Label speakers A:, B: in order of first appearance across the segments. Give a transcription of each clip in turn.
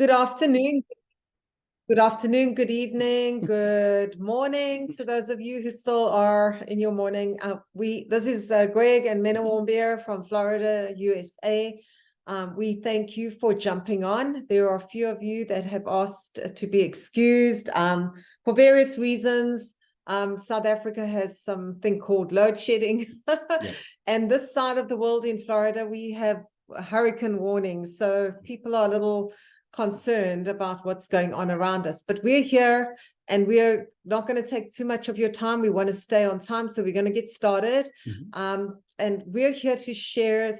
A: Good afternoon. Good afternoon, good evening, good morning to those of you who still are in your morning. This is Greg and Mena Warmbier from Florida, USA. We thank you for jumping on. There are a few of you that have asked to be excused for various reasons. South Africa has something called load shedding. Yeah. And this side of the world in Florida, we have hurricane warnings. So people are a little concerned about what's going on around us, but we're here and we're not going to take too much of your time. We want to stay on time, so we're going to get started. And we're here to share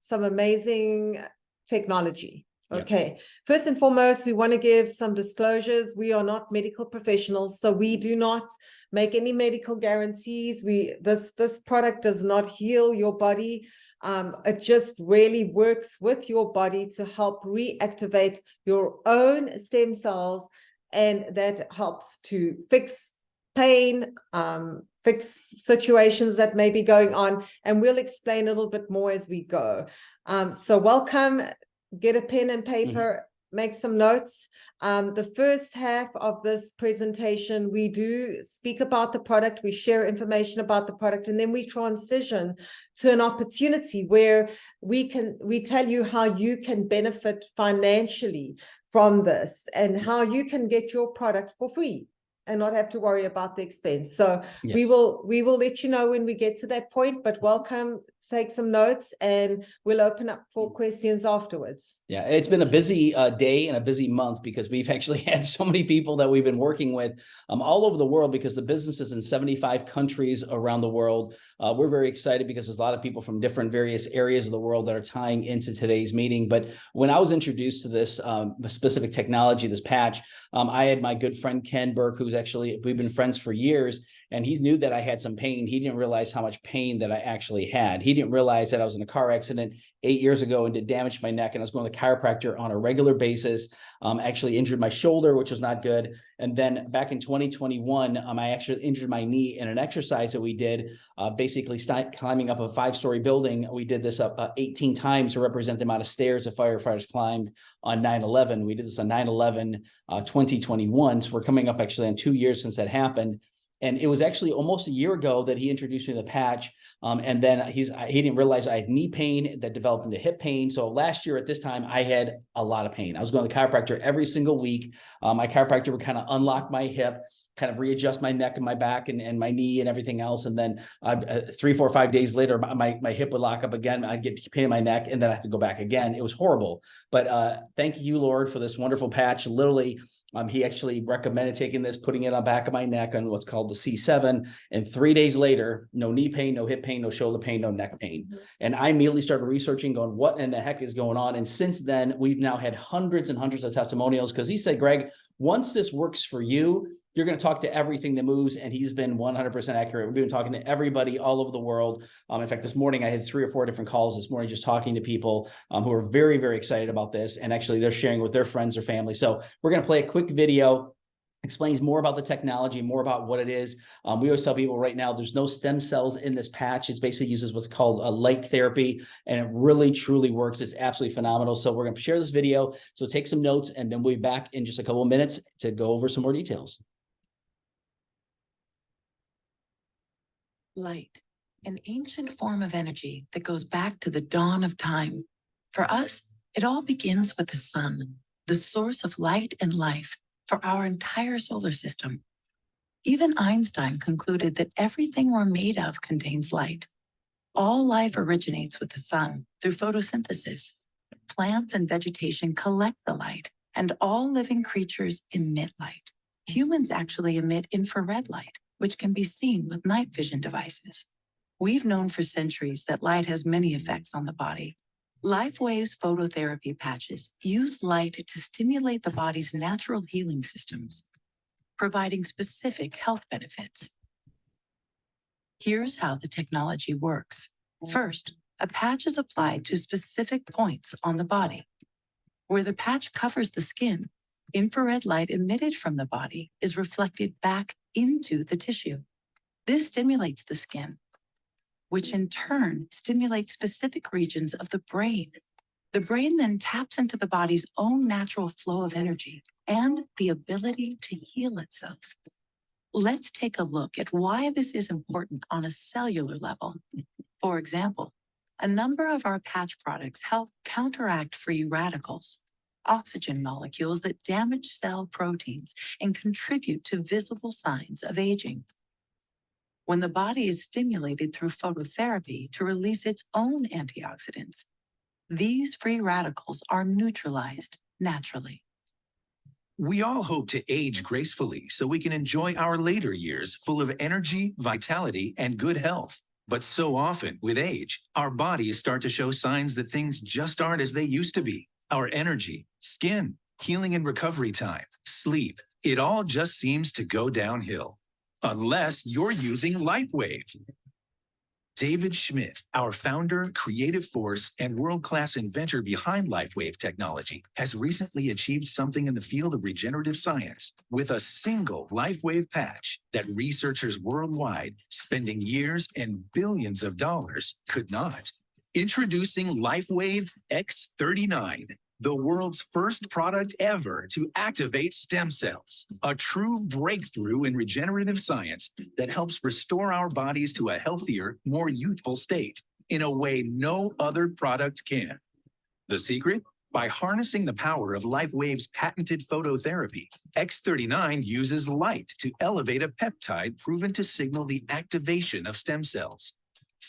A: some amazing technology. Okay. Yep. First and foremost, we want to give some disclosures. We are not medical professionals, so we do not make any medical guarantees. This product does not heal your body. It just really works with your body to help reactivate your own stem cells, and that helps to fix pain, fix situations that may be going on, and we'll explain a little bit more as we go. So welcome, get a pen and paper, make some notes. The first half of this presentation, we do speak about the product, we share information about the product, and then we transition to an opportunity where we tell you how you can benefit financially from this and how you can get your product for free and not have to worry about the expense. So yes, we will let you know when we get to that point, but welcome, take some notes, and we'll open up for questions afterwards.
B: Yeah, it's been a busy day and a busy month because we've actually had so many people that we've been working with all over the world, because the business is in 75 countries around the world. We're very excited because there's a lot of people from different various areas of the world that are tying into today's meeting. But when I was introduced to this specific technology, this patch, I had my good friend Ken Burke, who's we've been friends for years, and he knew that I had some pain. He didn't realize how much pain that I actually had. He didn't realize that I was in a car accident 8 years ago and did damage to my neck, and I was going to the chiropractor on a regular basis. Actually injured my shoulder, which was not good. And then back in 2021, I actually injured my knee in an exercise that we did, basically climbing up a 5-story building. We did this up 18 times to represent the amount of stairs the firefighters climbed on 9/11. We did this on 9/11, 2021. So we're coming up actually on 2 years since that happened. And it was actually almost a year ago that he introduced me to the patch. And then he didn't realize I had knee pain that developed into hip pain. So last year at this time, I had a lot of pain. I was going to the chiropractor every single week. My chiropractor would kind of unlock my hip, kind of readjust my neck and my back and my knee and everything else. And then 3, 4, 5 days later, my hip would lock up again. I'd get pain in my neck, and then I have to go back again. It was horrible. But thank you, Lord, for this wonderful patch. Literally, he actually recommended taking this, putting it on the back of my neck on what's called the C7. And 3 days later, no knee pain, no hip pain, no shoulder pain, no neck pain. And I immediately started researching, going, what in the heck is going on? And since then, we've now had hundreds and hundreds of testimonials, because he said, Greg, once this works for you, you're going to talk to everything that moves. And he's been 100% accurate. We've been talking to everybody all over the world. In fact, this morning, I had 3 or 4 different calls this morning, just talking to people who are very, very excited about this. And actually, they're sharing with their friends or family. So we're going to play a quick video, explains more about the technology, more about what it is. We always tell people right now, there's no stem cells in this patch. It basically uses what's called a light therapy, and it really, truly works. It's absolutely phenomenal. So we're going to share this video. So take some notes, and then we'll be back in just a couple of minutes to go over some more details.
C: Light, an ancient form of energy that goes back to the dawn of time. For us, it all begins with the sun, the source of light and life for our entire solar system. Even Einstein concluded that everything we're made of contains light. All life originates with the sun through photosynthesis. Plants and vegetation collect the light, and all living creatures emit light. Humans actually emit infrared light, which can be seen with night vision devices. We've known for centuries that light has many effects on the body. LifeWave's phototherapy patches use light to stimulate the body's natural healing systems, providing specific health benefits. Here's how the technology works. First, a patch is applied to specific points on the body. Where the patch covers the skin, infrared light emitted from the body is reflected back into the tissue. This stimulates the skin, which in turn stimulates specific regions of the brain, The brain then taps into the body's own natural flow of energy and the ability to heal itself. Let's take a look at why this is important on a cellular level. For example, a number of our patch products help counteract free radicals, oxygen molecules that damage cell proteins and contribute to visible signs of aging. When the body is stimulated through phototherapy to release its own antioxidants, these free radicals are neutralized naturally.
D: We all hope to age gracefully so we can enjoy our later years full of energy, vitality, and good health. But so often, with age, our bodies start to show signs that things just aren't as they used to be. Our energy, skin, healing and recovery time, sleep, it all just seems to go downhill. Unless you're using LifeWave. David Schmidt, our founder, creative force, and world-class inventor behind LifeWave technology, has recently achieved something in the field of regenerative science with a single LifeWave patch that researchers worldwide, spending years and billions of dollars, could not. Introducing LifeWave X39, the world's first product ever to activate stem cells, a true breakthrough in regenerative science that helps restore our bodies to a healthier, more youthful state in a way no other product can. The secret? By harnessing the power of LifeWave's patented phototherapy, X39 uses light to elevate a peptide proven to signal the activation of stem cells.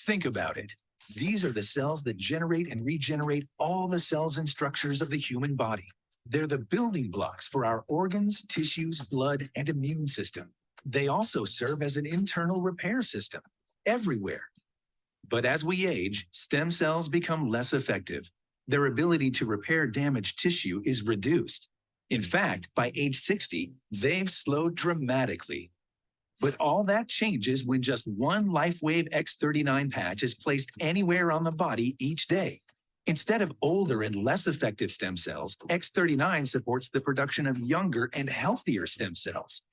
D: Think about it. These are the cells that generate and regenerate all the cells and structures of the human body. They're the building blocks for our organs, tissues, blood, and immune system. They also serve as an internal repair system everywhere. But as we age, stem cells become less effective. Their ability to repair damaged tissue is reduced. In fact, by age 60, they've slowed dramatically. But all that changes when just one LifeWave X39 patch is placed anywhere on the body each day. Instead of older and less effective stem cells, X39 supports the production of younger and healthier stem cells.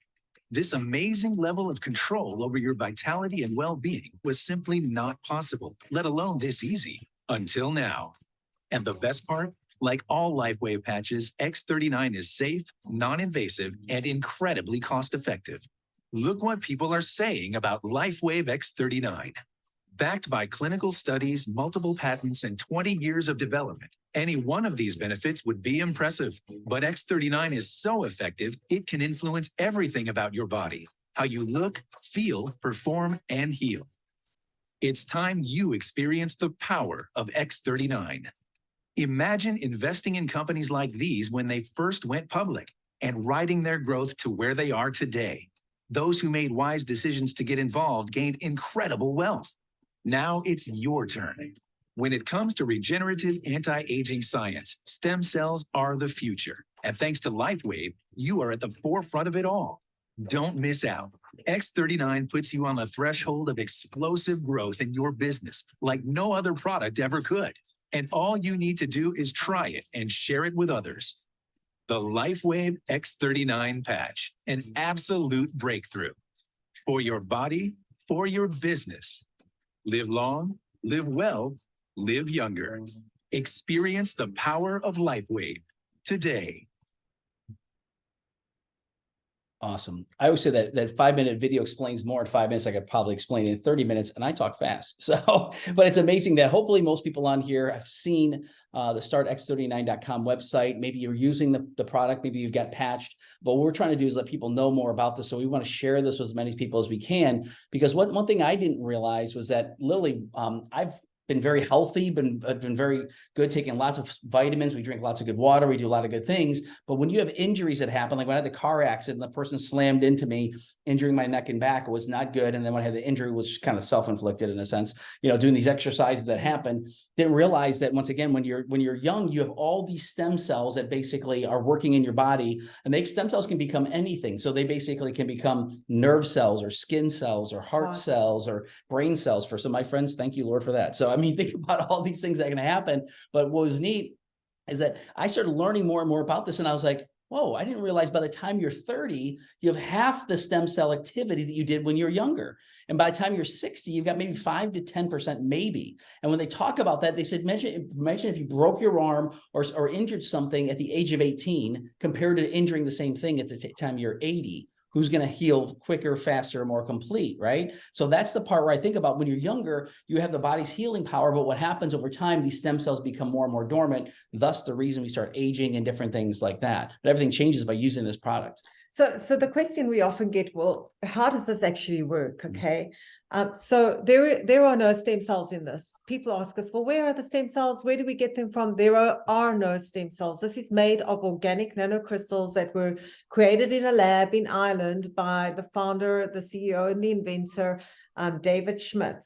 D: This amazing level of control over your vitality and well-being was simply not possible, let alone this easy, until now. And the best part? Like all LifeWave patches, X39 is safe, non-invasive, and incredibly cost-effective. Look what people are saying about LifeWave X39. Backed by clinical studies, multiple patents, and 20 years of development, any one of these benefits would be impressive. But X39 is so effective, it can influence everything about your body, how you look, feel, perform, and heal. It's time you experience the power of X39. Imagine investing in companies like these when they first went public and riding their growth to where they are today. Those who made wise decisions to get involved gained incredible wealth. Now it's your turn. When it comes to regenerative anti-aging science, stem cells are the future. And thanks to LifeWave, you are at the forefront of it all. Don't miss out. X39 puts you on the threshold of explosive growth in your business like no other product ever could. And all you need to do is try it and share it with others. The LifeWave X39 patch, an absolute breakthrough for your body, for your business. Live long, live well, live younger. Experience the power of LifeWave today.
B: Awesome. I always say that 5-minute video explains more in 5 minutes. I could probably explain it in 30 minutes, and I talk fast. So, but it's amazing that hopefully most people on here have seen the startx39.com website. Maybe you're using the product, maybe you've got patched, but what we're trying to do is let people know more about this. So we want to share this with as many people as we can, because one thing I didn't realize was that literally I've been very healthy, been very good, taking lots of vitamins. We drink lots of good water. We do a lot of good things. But when you have injuries that happen, like when I had the car accident, the person slammed into me, injuring my neck and back, it was not good. And then when I had the injury, was kind of self-inflicted in a sense, doing these exercises that happen, didn't realize that once again, when you're young, you have all these stem cells that basically are working in your body, and stem cells can become anything. So they basically can become nerve cells or skin cells or heart cells or brain cells for some of my friends. Thank you, Lord, for that. So, I mean, think about all these things that can happen. But what was neat is that I started learning more and more about this. And I was like, whoa, I didn't realize by the time you're 30, you have half the stem cell activity that you did when you're younger. And by the time you're 60, you've got maybe 5 to 10% maybe. And when they talk about that, they said, imagine if you broke your arm or injured something at the age of 18 compared to injuring the same thing at the time you're 80. Who's going to heal quicker, faster, more complete, right? So that's the part where I think about when you're younger, you have the body's healing power, but what happens over time, these stem cells become more and more dormant, thus the reason we start aging and different things like that. But everything changes by using this product.
A: So the question we often get, well, how does this actually work? Okay. So there are no stem cells in this. People ask us, well, where are the stem cells? Where do we get them from? There are no stem cells. This is made of organic nanocrystals that were created in a lab in Ireland by the founder, the CEO, and the inventor, David Schmidt.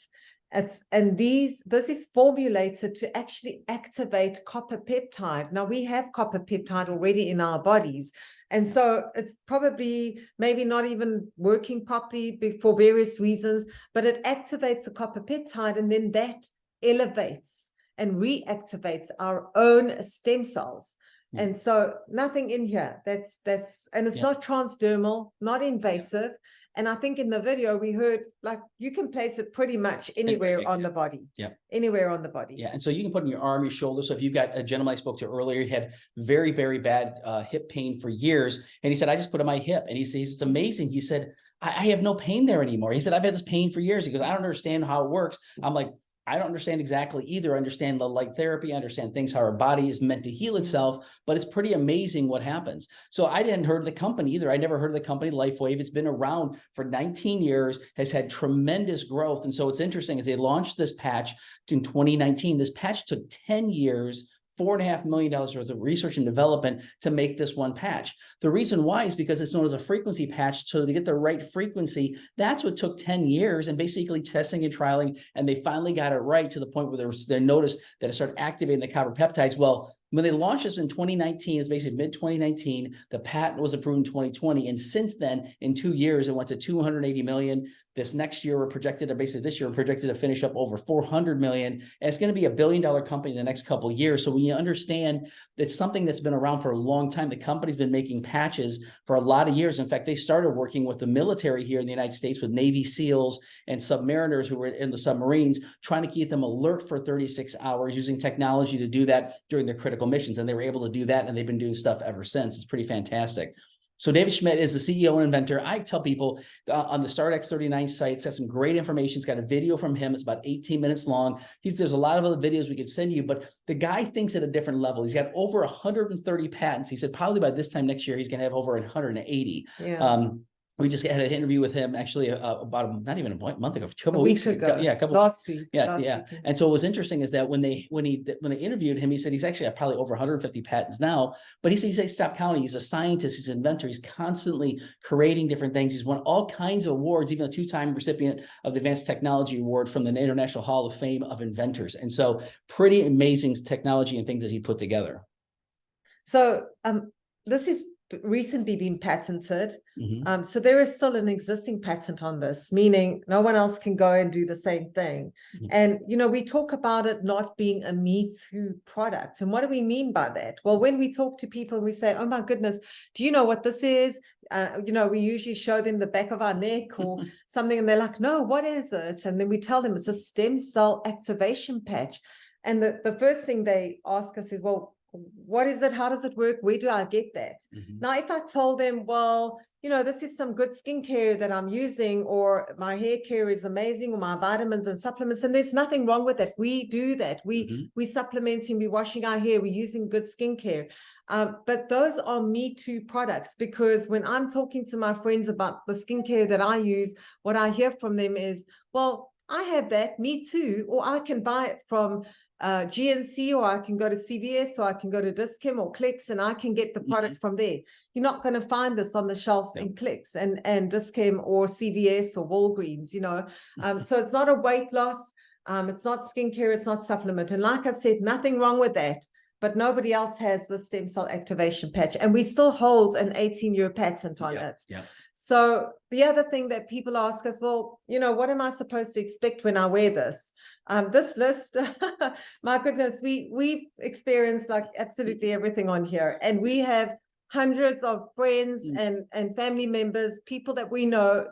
A: This is formulated to actually activate copper peptide. Now we have copper peptide already in our bodies. And so it's probably maybe not even working properly for various reasons, but it activates the copper peptide, and then that elevates and reactivates our own stem cells. Yeah. And so nothing in here and it's not transdermal, not invasive. And I think in the video we heard, like, you can place it pretty much anywhere on the body. Yeah. Anywhere on the body.
B: Yeah. And so you can put it in your arm, your shoulder. So if you've got a gentleman I spoke to earlier, he had very, very bad hip pain for years. And he said, I just put it on my hip. And he says, it's amazing. He said, I have no pain there anymore. He said, I've had this pain for years. He goes, I don't understand how it works. I'm like, I don't understand exactly either. I understand the light therapy. I understand things, how our body is meant to heal itself, but it's pretty amazing what happens. So I didn't heard of the company either. I never heard of the company LifeWave. It's been around for 19 years, has had tremendous growth. And so it's interesting as they launched this patch in 2019, this patch took 10 years, $4.5 million worth of research and development to make this one patch. The reason why is because it's known as a frequency patch. So to get the right frequency, that's what took 10 years and basically testing and trialing. And they finally got it right to the point where they noticed that it started activating the copper peptides. Well, when they launched this in 2019, it's basically mid-2019, the patent was approved in 2020. And since then, in 2 years, it went to 280 million. This next year, this year, we're projected to finish up over 400 million. And it's going to be $1 billion company in the next couple of years. So when you understand that's something that's been around for a long time, the company's been making patches for a lot of years. In fact, they started working with the military here in the United States with Navy SEALs and submariners who were in the submarines, trying to keep them alert for 36 hours using technology to do that during their critical missions. And they were able to do that. And they've been doing stuff ever since. It's pretty fantastic. So David Schmidt is the CEO and inventor. I tell people on the Start X39 site, it's got some great information. It's got a video from him. It's about 18 minutes long. There's a lot of other videos we could send you, but the guy thinks at a different level. He's got over 130 patents. He said probably by this time next year, he's going to have over 180. Yeah. We just had an interview with him actually about not even a month ago, a couple weeks ago. Yeah,
A: last week.
B: Yeah. And so what was interesting is that when they interviewed him, he said he's actually probably over 150 patents now. But he said stop counting. He's a scientist. He's an inventor. He's constantly creating different things. He's won all kinds of awards, even a 2-time recipient of the Advanced Technology Award from the International Hall of Fame of Inventors. And so pretty amazing technology and things that he put together.
A: So this is recently been patented. So there is still an existing patent on this, meaning no one else can go and do the same thing. And, we talk about it not being a Me Too product. And what do we mean by that? Well, when we talk to people and we say, oh my goodness, do you know what this is? We usually show them the back of our neck or something, and they're like, no, what is it? And then we tell them it's a stem cell activation patch. And the first thing they ask us is, well, what is it? How does it work? Where do I get that? Now, if I told them, well, this is some good skincare that I'm using, or my hair care is amazing, or my vitamins and supplements, and there's nothing wrong with that. We do that. We supplementing, we're washing our hair, we're using good skincare. But those are Me Too products, because when I'm talking to my friends about the skincare that I use, what I hear from them is, well, I have that, me too, or I can buy it from GNC, or I can go to CVS, or I can go to Dischem or Clicks, and I can get the product from there. You're not going to find this on the shelf in Clicks and Dischem or CVS or Walgreens, So it's not a weight loss. It's not skincare. It's not supplement. And like I said, nothing wrong with that. But nobody else has the stem cell activation patch, and we still hold an 18-year patent on it. So the other thing that people ask us, well, what am I supposed to expect when I wear this? This list, my goodness, we've experienced like absolutely everything on here, and we have hundreds of friends and family members, people that we know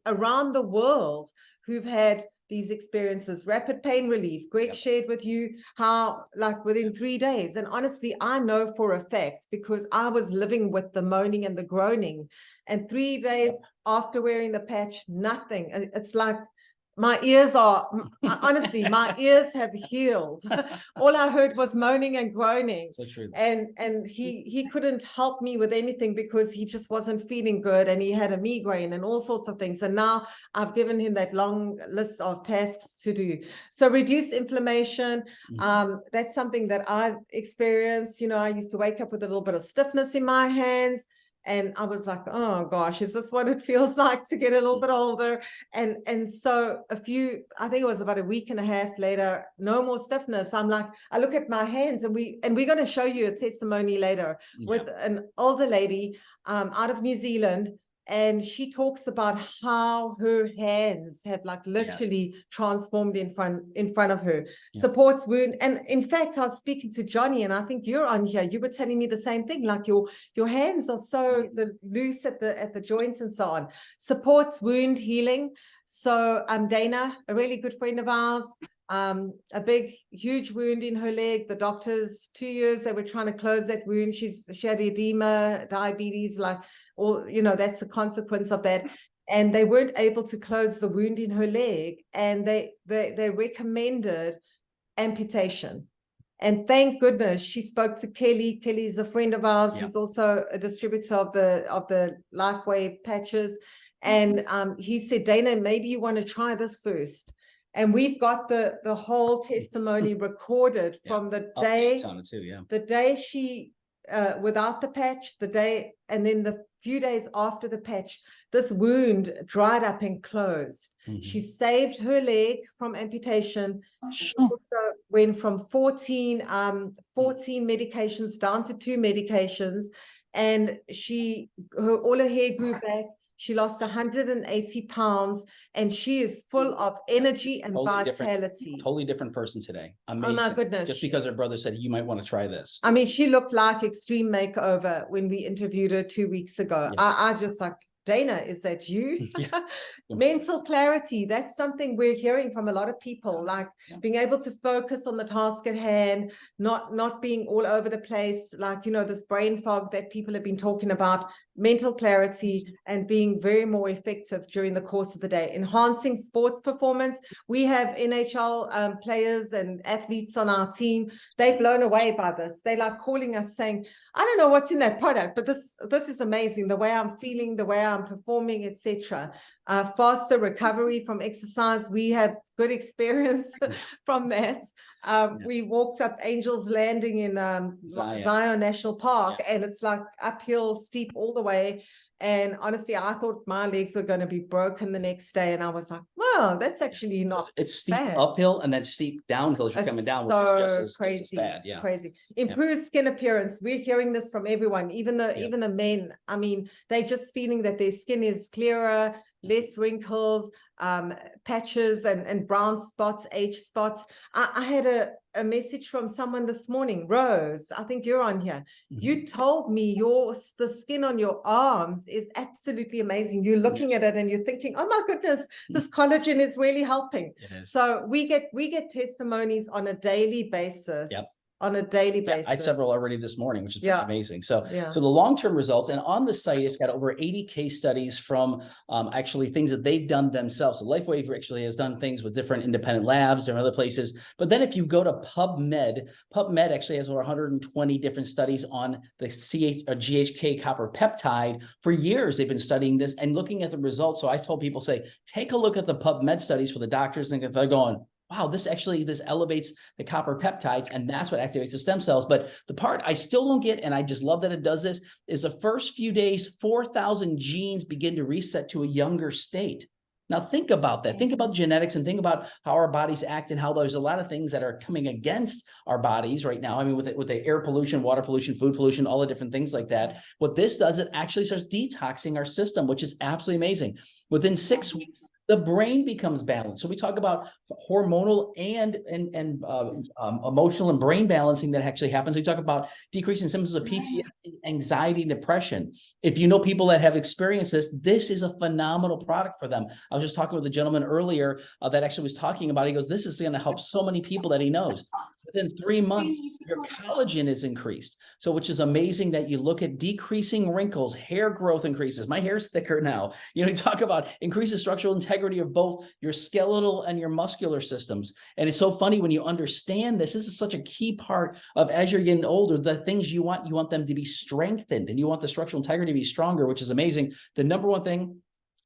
A: around the world who've had these experiences. Rapid pain relief. Greg shared with you how, like, within 3 days, and honestly, I know for a fact because I was living with the moaning and the groaning, and 3 days after wearing the patch, nothing. It's like my ears are, honestly, my ears have healed. All I heard was moaning and groaning.
B: So true.
A: And he couldn't help me with anything because he just wasn't feeling good, and he had a migraine and all sorts of things. And now I've given him that long list of tasks to do. So reduce inflammation. That's something that I've experienced. You know, I used to wake up with a little bit of stiffness in my hands. And I was like, oh gosh, is this what it feels like to get a little bit older? And so I think it was about a week and a half later, no more stiffness. I'm like, I look at my hands, and we're going to show you a testimony later with an older lady out of New Zealand. And she talks about how her hands have like literally transformed in front of her. Supports wound. And in fact, I was speaking to Johnny, and I think you're on here. You were telling me the same thing, like your hands are so loose at the joints and so on. Supports wound healing. So Dana, a really good friend of ours, a big, huge wound in her leg. The doctors, 2 years, they were trying to close that wound. She had edema, diabetes, or, you know, that's the consequence of that. And they weren't able to close the wound in her leg. And they recommended amputation. And thank goodness she spoke to Kelly. Kelly's a friend of ours. He's also a distributor of the LifeWave patches. And he said, Dana, maybe you want to try this first. And we've got the whole testimony recorded from the day,
B: on it too,
A: the day she, without the patch, the day, and then the few days after the patch, this wound dried up and closed. She saved her leg from amputation. She also went from 14 medications down to 2 medications, and all her hair grew back. She lost 180 pounds, and she is full of energy and vitality.
B: Totally different person today. Amazing.
A: Oh my goodness.
B: Just because her brother said, you might want to try this.
A: I mean, she looked like Extreme Makeover when we interviewed her 2 weeks ago. I just like, Dana, is that you? Mental clarity. That's something we're hearing from a lot of people, like being able to focus on the task at hand, not being all over the place, like, you know, this brain fog that people have been talking about. Mental clarity and being very more effective during the course of the day. Enhancing sports performance. We have NHL players and athletes on our team. They're blown away by this. They like calling us saying, I don't know what's in that product, but this is amazing. The way I'm feeling, the way I'm performing, etc. Faster recovery from exercise. We have good experience from that. We walked up Angel's Landing in Zion National Park, and it's like uphill, steep all the way. And honestly, I thought my legs were going to be broken the next day. And I was like, wow, that's actually not
B: It's steep
A: bad.
B: uphill and then steep downhill as you're coming down, which is just as bad.
A: Crazy. Improved skin appearance. We're hearing this from everyone, even the men. I mean, they're just feeling that their skin is clearer, less wrinkles, patches and brown spots, age spots. I had a message from someone this morning, Rose, I think you're on here. You told me the skin on your arms is absolutely amazing. You're looking at it and you're thinking, oh my goodness, this collagen is really helping. So we get testimonies on a daily basis. On a daily basis.
B: I had several already this morning, which is amazing. So the long-term results, and on the site, it's got over 80 case studies from actually things that they've done themselves. So LifeWave actually has done things with different independent labs and other places. But then if you go to PubMed actually has over 120 different studies on the GHK copper peptide. For years, they've been studying this and looking at the results. So I told people, take a look at the PubMed studies for the doctors, and they're going, wow, this elevates the copper peptides, and that's what activates the stem cells. But the part I still don't get, and I just love that it does this, is the first few days, 4,000 genes begin to reset to a younger state. Now think about that. Think about genetics and think about how our bodies act and how there's a lot of things that are coming against our bodies right now. I mean, with the air pollution, water pollution, food pollution, all the different things like that. What this does, it actually starts detoxing our system, which is absolutely amazing. Within 6 weeks, the brain becomes balanced. So we talk about hormonal and emotional and brain balancing that actually happens. We talk about decreasing symptoms of PTSD, anxiety, depression. If you know people that have experienced this is a phenomenal product for them. I was just talking with a gentleman earlier that actually was talking about, he goes, this is going to help so many people that he knows. Within 3 months, your collagen is increased. So, which is amazing that you look at decreasing wrinkles, hair growth increases. My hair's thicker now. You know, you talk about increases structural integrity of both your skeletal and your muscular systems. And it's so funny when you understand this. This is such a key part of, as you're getting older, the things you want them to be strengthened, and you want the structural integrity to be stronger, which is amazing. The number one thing,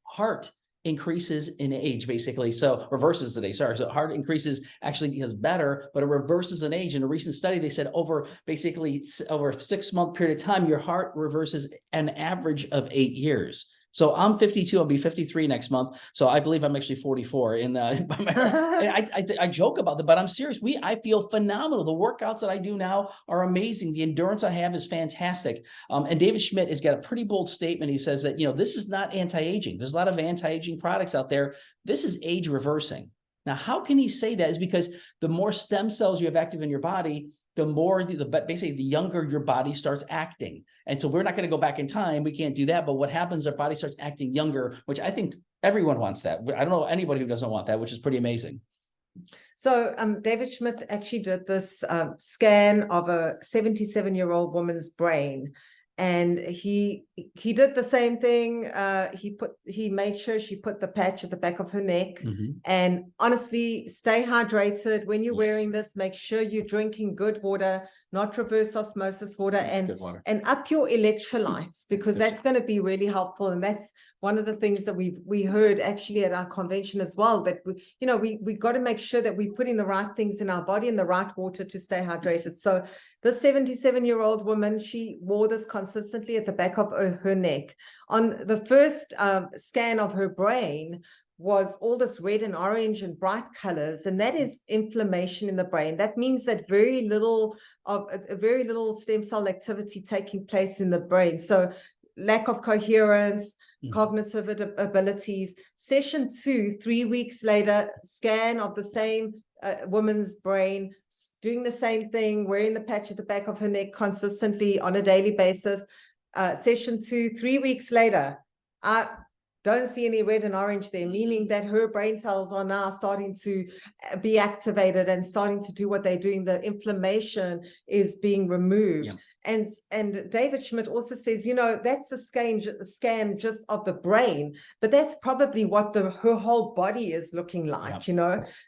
B: heart increases in age, basically. So reverses in age, sorry. So heart increases actually because better, but it reverses in age. In a recent study, they said over a 6-month period of time, your heart reverses an average of 8 years. So I'm 52, I'll be 53 next month. So I believe I'm actually 44 I joke about that, but I'm serious. I feel phenomenal. The workouts that I do now are amazing. The endurance I have is fantastic. And David Schmidt has got a pretty bold statement. He says that, this is not anti-aging. There's a lot of anti-aging products out there. This is age reversing. Now, how can he say that? Is because the more stem cells you have active in your body, the more, basically the younger your body starts acting. And so we're not going to go back in time. We can't do that. But what happens, our body starts acting younger, which I think everyone wants that. I don't know anybody who doesn't want that, which is pretty amazing.
A: So David Schmidt actually did this scan of a 77-year-old woman's brain. And he did the same thing. He made sure she put the patch at the back of her neck. And honestly, stay hydrated when you're wearing this. Make sure you're drinking good water, not reverse osmosis water, and up your electrolytes, because that's going to be really helpful. And that's one of the things that we heard actually at our convention as well, that we got to make sure that we put in the right things in our body and the right water to stay hydrated. So this 77-year-old woman, she wore this consistently at the back of her neck. On the first scan of her brain was all this red and orange and bright colors, and that is inflammation in the brain. That means that very little stem cell activity taking place in the brain. So lack of coherence, cognitive abilities. Session 2, 3 weeks later, scan of the same woman's brain, doing the same thing, wearing the patch at the back of her neck consistently on a daily basis. Session 2, 3 weeks later, I don't see any red and orange there, meaning that her brain cells are now starting to be activated and starting to do what they're doing. The inflammation is being removed. And David Schmidt also says, that's a scan just of the brain, but that's probably what her whole body is looking like.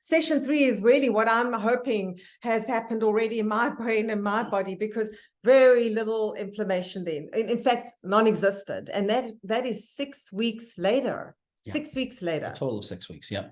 A: Session 3 is really what I'm hoping has happened already in my brain and my body, because very little inflammation then. In fact, non-existent. And that is 6 weeks later. 6 weeks later.
B: A total of 6 weeks. And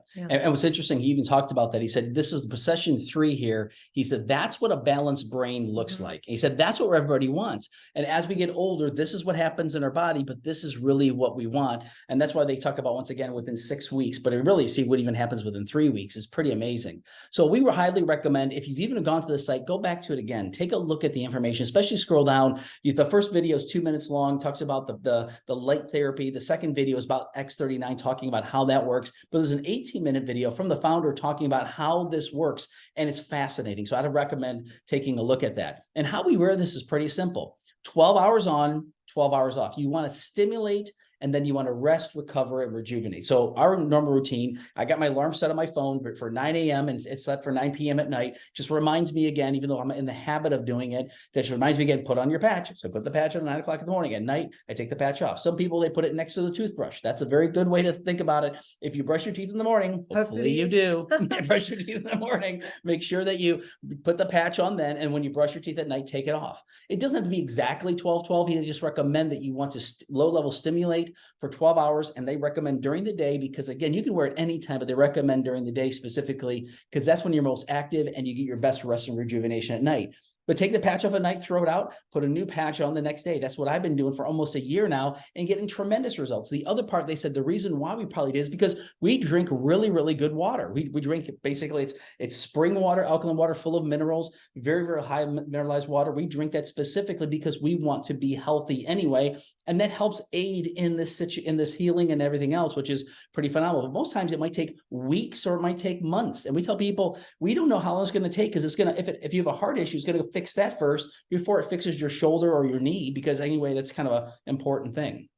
B: what's interesting, he even talked about that. He said, this is the session 3 here. He said, that's what a balanced brain looks like. He said, that's what everybody wants. And as we get older, this is what happens in our body, but this is really what we want. And that's why they talk about, once again, within 6 weeks, but really see what even happens within 3 weeks is pretty amazing. So we would highly recommend, if you've even gone to the site, go back to it again, take a look at the information, especially scroll down. The first video is 2 minutes long, talks about the light therapy. The second video is about X39, talking about how that works, but there's an 18-minute video from the founder talking about how this works, and it's fascinating. So I'd recommend taking a look at that. And how we wear this is pretty simple. 12 hours on, 12 hours off. You want to stimulate, and then you want to rest, recover, and rejuvenate. So our normal routine, I got my alarm set on my phone for 9 a.m. and it's set for 9 p.m. at night. Just reminds me again, even though I'm in the habit of doing it, that just reminds me again, put on your patch. So I put the patch on at 9 o'clock in the morning. At night, I take the patch off. Some people, they put it next to the toothbrush. That's a very good way to think about it. If you brush your teeth in the morning, hopefully you do, brush your teeth in the morning, make sure that you put the patch on then. And when you brush your teeth at night, take it off. It doesn't have to be exactly 12-12. He just recommend that you want to low-level stimulate for 12 hours, and they recommend during the day, because again, you can wear it anytime, but they recommend during the day specifically, because that's when you're most active and you get your best rest and rejuvenation at night. But take the patch off at night, throw it out, put a new patch on the next day. That's what I've been doing for almost a year now and getting tremendous results. The other part, they said the reason why we probably did is because we drink really, really good water. We drink, basically, it's spring water, alkaline water full of minerals, very, very high mineralized water. We drink that specifically because we want to be healthy anyway. And that helps aid in this healing and everything else, which is pretty phenomenal. But most times it might take weeks or it might take months. And we tell people, we don't know how long it's going to take, because it's going to, if you have a heart issue, it's going to fix that first before it fixes your shoulder or your knee, because anyway, that's kind of an important thing.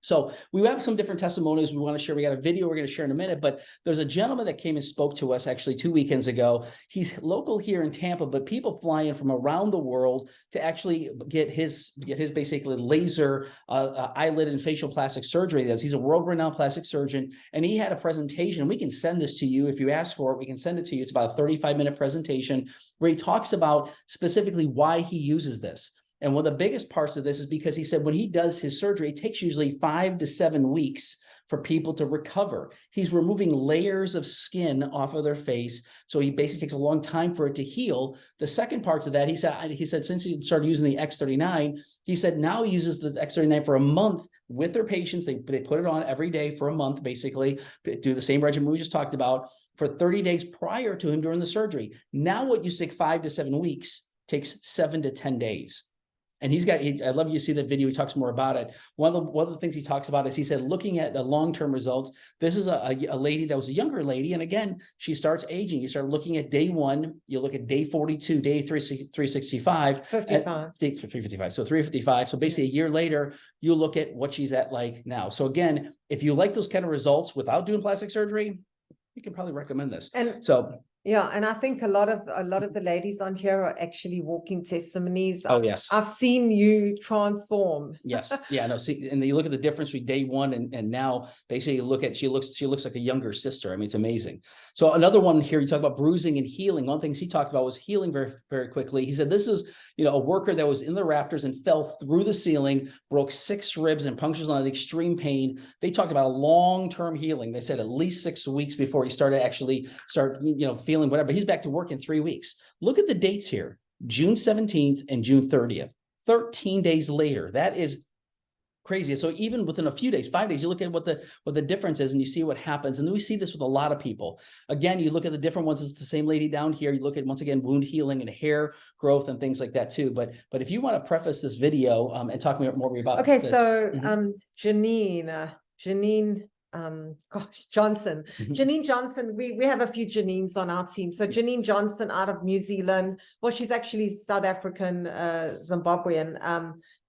B: So we have some different testimonies we want to share. We got a video we're going to share in a minute, but there's a gentleman that came and spoke to us actually 2 weekends ago. He's local here in Tampa, but people fly in from around the world to actually get his basically laser eyelid and facial plastic surgery. He's a world-renowned plastic surgeon, and he had a presentation. We can send this to you if you ask for it. We can send it to you. It's about a 35-minute presentation where he talks about specifically why he uses this. And one of the biggest parts of this is because he said when he does his surgery, it takes usually 5 to 7 weeks for people to recover. He's removing layers of skin off of their face. So he basically takes a long time for it to heal. The second part of that, he said since he started using the X39, he said now he uses the X39 for a month with their patients. They put it on every day for a month, basically, do the same regimen we just talked about for 30 days prior to him during the surgery. Now what used to take 5 to 7 weeks takes 7 to 10 days. And I love you see that video. He talks more about it. One of the things he talks about is he said, looking at the long-term results, this is a lady that was a younger lady. And again, she starts aging. You start looking at day 1, you look at day 42, day 365.
A: 55.
B: 355. So 355. So basically a year later, you look at what she's at like now. So again, if you like those kind of results without doing plastic surgery, you can probably recommend this.
A: And
B: so
A: yeah, and I think a lot of the ladies on here are actually walking testimonies.
B: Oh, yes.
A: I've seen you transform.
B: Yes. Yeah. No. See, and you look at the difference between day 1 and now. Basically, you look at she looks like a younger sister. I mean, it's amazing. So another one here, you talk about bruising and healing. One of the things he talked about was healing very, very quickly. He said this is a worker that was in the rafters and fell through the ceiling, broke 6 ribs and punctures on extreme pain. They talked about a long-term healing. They said at least 6 weeks before he started feeling whatever. He's back to work in 3 weeks. Look at the dates here: June 17th and June 30th. 13 days later. That is crazy. So even within a few days, 5 days, you look at what the difference is and you see what happens. And then we see this with a lot of people. Again, you look at the different ones. It's the same lady down here. You look at, once again, wound healing and hair growth and things like that too. But if you want to preface this video and talk more about
A: Okay,
B: this.
A: so
B: Mhm.
A: Janine Johnson.
B: Mhm.
A: Janine Johnson, we have a few Janines on our team. So Janine Johnson out of New Zealand. Well, she's actually South African, Zimbabwean,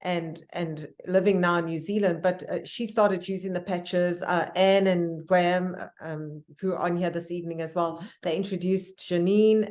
A: and living now in New Zealand. But she started using the patches. Anne and Graham, who are on here this evening as well, they introduced Janine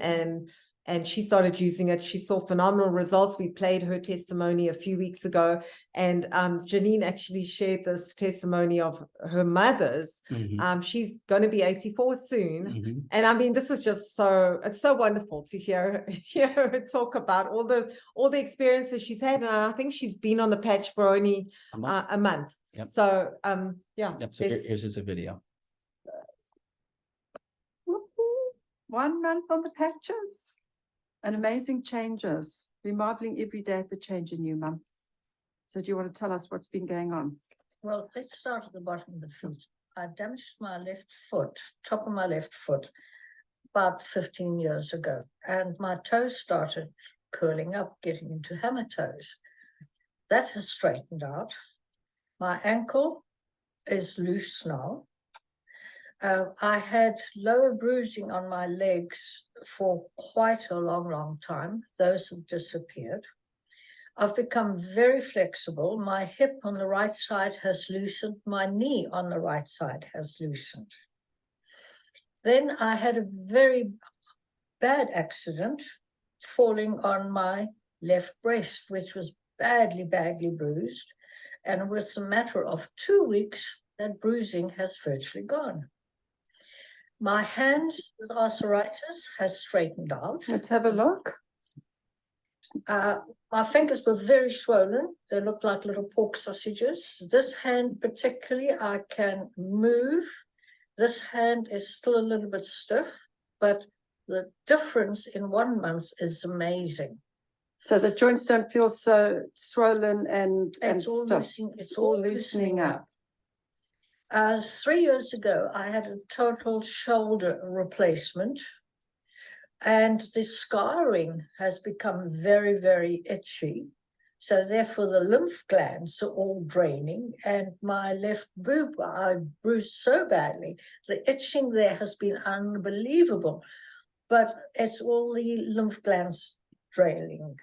A: and she started using it. She saw phenomenal results. We played her testimony a few weeks ago, and Janine actually shared this testimony of her mother's.
B: Mhm.
A: She's going to be 84 soon.
B: Mhm.
A: And I mean, this is just it's so wonderful to hear her talk about all the experiences she's had. And I think she's been on the patch for only a month.
B: Yep.
A: So, yeah.
B: Yep. So here's a video.
E: 1 month on the patches and amazing changes. We're marveling every day at the change in you, Mum. So do you want to tell us what's been going on?
F: Well, let's start at the bottom of the feet. I damaged my left foot, top of my left foot, about 15 years ago. And my toes started curling up, getting into hammer toes. That has straightened out. My ankle is loose now. I had lower bruising on my legs for quite a long time. Those have disappeared. I've become very flexible. My hip on the right side has loosened. My knee on the right side has loosened. Then I had a very bad accident falling on my left breast, which was badly bruised. And with a matter of 2 weeks, that bruising has virtually gone. My hands with arthritis has straightened out.
E: Let's have a look.
F: My fingers were very swollen. They looked like little pork sausages. This hand particularly, I can move. This hand is still a little bit stiff, but the difference in 1 month is amazing.
E: So the joints don't feel so swollen and stuff.
F: It's all loosening up. 3 years ago, I had a total shoulder replacement, and the scarring has become very, very itchy. So therefore the lymph glands are all draining, and my left boob, I bruised so badly. The itching there has been unbelievable, but it's all the lymph glands draining.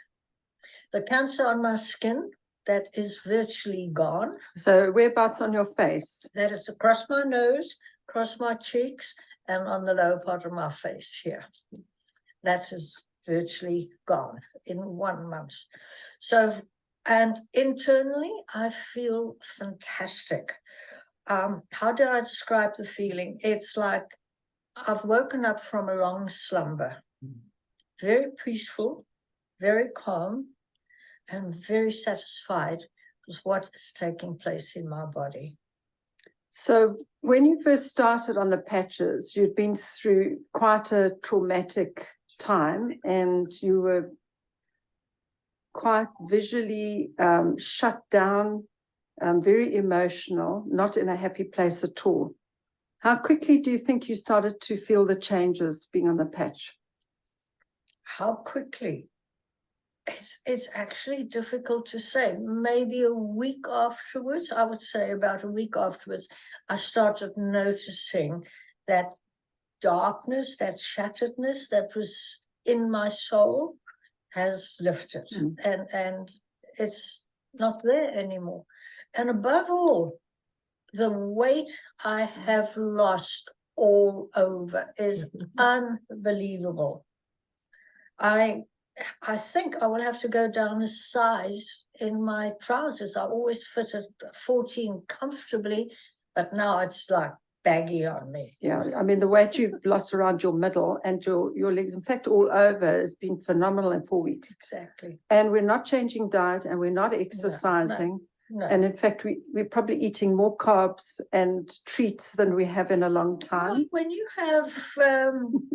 F: The cancer on my skin, that is virtually gone.
E: So whereabouts on your face?
F: That is across my nose, across my cheeks, and on the lower part of my face here. That is virtually gone in 1 month. So, and internally, I feel fantastic. How do I describe the feeling? It's like I've woken up from a long slumber, very peaceful, very calm, and very satisfied with what is taking place in my body.
E: So when you first started on the patches, you'd been through quite a traumatic time, and you were quite visually shut down, very emotional, not in a happy place at all. How quickly do you think you started to feel the changes being on the patch?
F: How quickly? It's actually difficult to say. Maybe a week afterwards, I would say about a week afterwards, I started noticing that darkness, that shatteredness that was in my soul has lifted, and it's not there anymore. And above all, the weight I have lost all over is unbelievable. I think I will have to go down a size in my trousers. I always fit at 14 comfortably, but now it's like baggy on me.
E: Yeah, I mean, the weight you've lost around your middle and your legs, in fact, all over, has been phenomenal in 4 weeks.
F: Exactly.
E: And we're not changing diet, and we're not exercising.
F: No.
E: And in fact, we're probably eating more carbs and treats than we have in a long time.
F: Well, when you have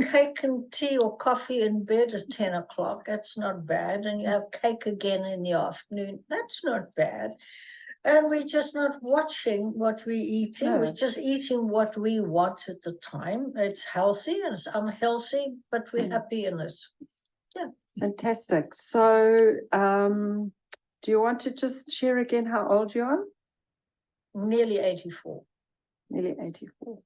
F: cake and tea or coffee in bed at 10 o'clock, that's not bad. And you have cake again in the afternoon, that's not bad. And we're just not watching what we're eating.
E: No.
F: We're just eating what we want at the time. It's healthy and it's unhealthy, but we're happy in it. Yeah.
E: Fantastic. So, do you want to just share again how old you are?
F: Nearly 84.
E: Nearly 84.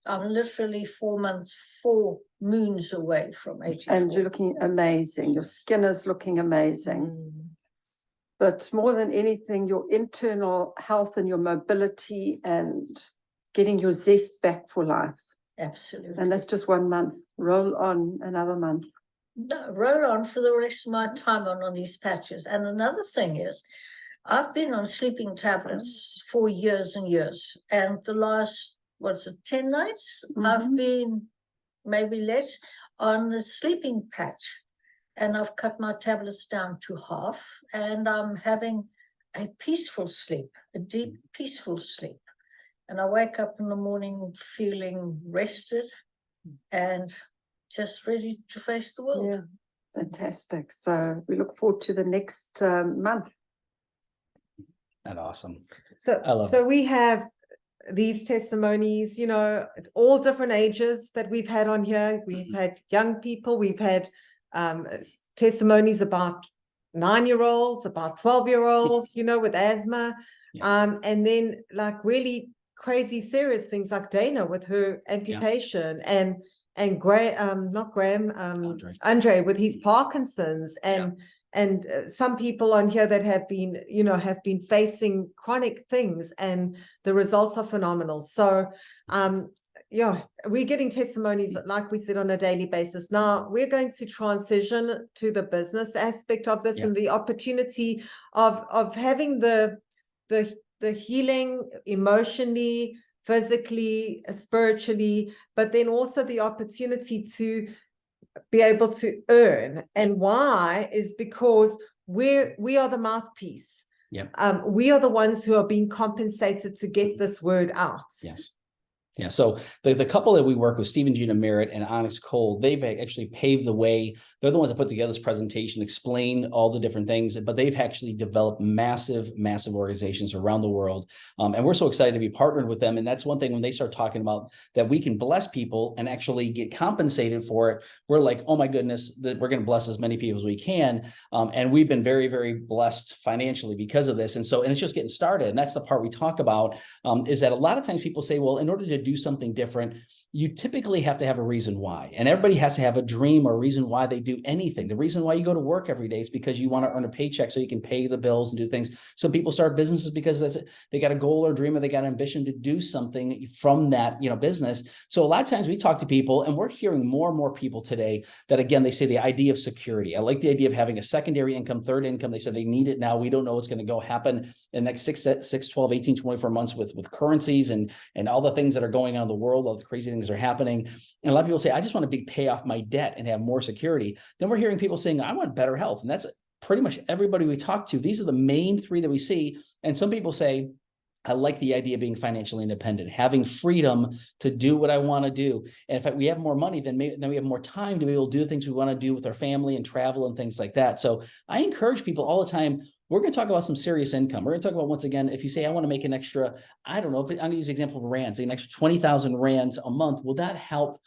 F: I'm literally 4 months, 4 moons away from 84.
E: And you're looking amazing. Your skin is looking amazing. But more than anything, your internal health and your mobility and getting your zest back for life.
F: Absolutely.
E: And that's just 1 month. Roll on another month.
F: No, roll on for the rest of my time on these patches. And another thing is, I've been on sleeping tablets for years and years. And the last, 10 nights, I've been maybe less on the sleeping patch. And I've cut my tablets down to half. And I'm having a peaceful sleep, a deep, peaceful sleep. And I wake up in the morning feeling rested and just ready to face the world.
E: Yeah, fantastic. So we look forward to the next month.
B: That's awesome.
A: So we have these testimonies, you know, at all different ages that we've had on here. We've had young people, we've had testimonies about 9-year-olds, about 12-year-olds, you know, with asthma. And then like really crazy serious things like Dana with her amputation, and Andre with his Parkinson's, and some people on here that have been, you know, have been facing chronic things, and the results are phenomenal. So yeah, we're getting testimonies, like we said, on a daily basis. Now we're going to transition to the business aspect of this, and the opportunity of having the healing emotionally, physically, spiritually, but then also the opportunity to be able to earn. And why is because we are the mouthpiece. We are the ones who are being compensated to get this word out.
B: Yes. Yeah, so the couple that we work with, Steve and Gina Merritt and Onyx Cole, they've actually paved the way. They're the ones that put together this presentation, explain all the different things, but they've actually developed massive organizations around the world. And we're so excited to be partnered with them. And that's one thing when they start talking about that we can bless people and actually get compensated for it. We're like, oh my goodness, that we're going to bless as many people as we can. And we've been very blessed financially because of this. And it's just getting started. And that's the part we talk about, is that a lot of times people say, well, in order to do something different, you typically have to have a reason why. And everybody has to have a dream or a reason why they do anything. The reason why you go to work every day is because you want to earn a paycheck so you can pay the bills and do things. Some people start businesses because they got a goal or dream, or they got ambition to do something from that, business. So a lot of times we talk to people, and we're hearing more and more people today that, again, they say the idea of security. I like the idea of having a secondary income, third income. They said they need it now. We don't know what's going to happen in the next 6, 12, 18, 24 months with currencies and all the things that are going on in the world, all the crazy things that are happening. And a lot of people say, I just want to pay off my debt and have more security. Then we're hearing people saying, I want better health. And that's pretty much everybody we talk to. These are the main three that we see. And some people say, I like the idea of being financially independent, having freedom to do what I want to do. And in fact, we have more money, then we have more time to be able to do the things we want to do with our family and travel and things like that. So I encourage people all the time. We're going to talk about some serious income. We're going to talk about, once again, if you say, I want to make an extra, I don't know, I'm going to use the example of rands, an extra 20,000 rands a month. Will that help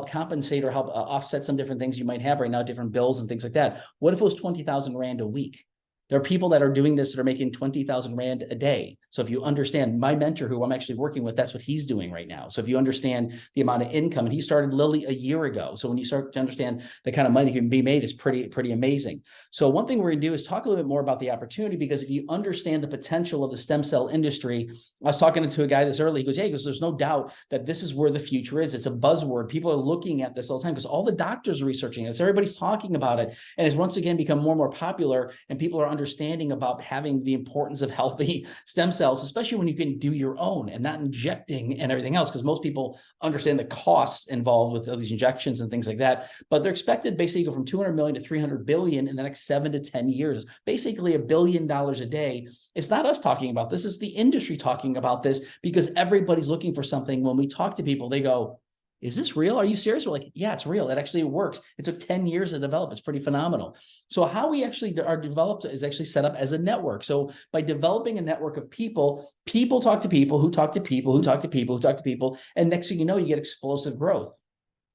B: compensate or help offset some different things you might have right now, different bills and things like that? What if it was 20,000 rand a week? There are people that are doing this that are making 20,000 rand a day. So if you understand, my mentor who I'm actually working with, that's what he's doing right now. So if you understand the amount of income, and he started Lily a year ago. So when you start to understand the kind of money can be made, is pretty amazing. So one thing we're going to do is talk a little bit more about the opportunity, because if you understand the potential of the stem cell industry, I was talking to a guy this early. He goes, there's no doubt that this is where the future is. It's a buzzword. People are looking at this all the time because all the doctors are researching it. Everybody's talking about it. And it's once again become more and more popular, and people are understanding about having the importance of healthy stem cells, especially when you can do your own and not injecting and everything else, because most people understand the costs involved with all these injections and things like that. But they're expected basically to go from 200 million to 300 billion in the next 7 to 10 years, basically $1 billion a day. It's not us talking about this, it's the industry talking about this, because everybody's looking for something. When we talk to people, they go, is this real? Are you serious? We're like, yeah, it's real. It actually works. It took 10 years to develop. It's pretty phenomenal. So how we actually are developed is actually set up as a network. So by developing a network of people talk to people who talk to people who talk to people who talk to people. And next thing you know, you get explosive growth.